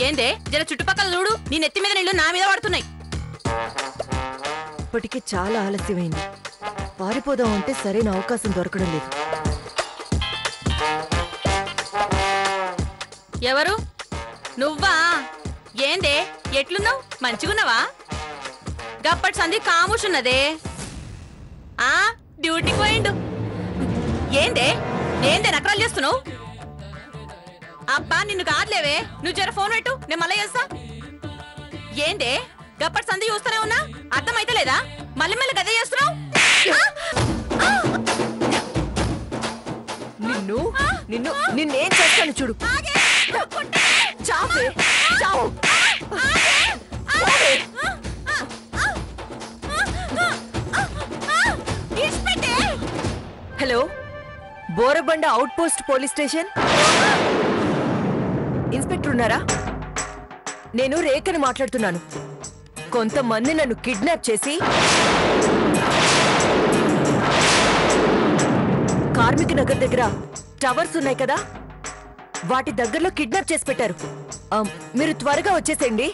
ఏందే జర చుట్టుపక్కల చూడు, నీ నెత్తి మీద నీళ్లు నా మీద పడుతున్నాయి. ఇప్పటికే చాలా ఆలస్యమైంది. పారిపోదాం అంటే సరైన అవకాశం దొరకడం లేదు. ఎవరు? నువ్వా? ఏందే ఎట్లున్నావు? మంచిగున్నావా? గప్పటి సంధి కాముషున్నదే. డ్యూటీకి పోయిండు. ఏందే ఏందే నకరాలు చేస్తున్నావు? అబ్బా నిన్ను కాదులేవే, నువ్వు జర ఫోన్ పెట్టు, నేను మళ్ళీ చేస్తా. ఏందే గప్పటి సంధి చూస్తూనే ఉన్నా, అర్థమైతే లేదా? మళ్ళీ మళ్ళీ గదే చేస్తున్నావు. నిన్ను నిన్ను నిన్నేం చేస్తాను చూడు. చావే చావు. Hello, Borabanda out post police station. Inspector ఉన్నారా? నేను రేఖని మాట్లాడుతున్నాను. కొంతమంది నన్ను కిడ్నాప్ చేసి కార్మిక నగర్ దగ్గర టవర్స్ ఉన్నాయి కదా, వాటి దగ్గరలో కిడ్నాప్ చేసి పెట్టారు. మీరు త్వరగా వచ్చేసేయండి.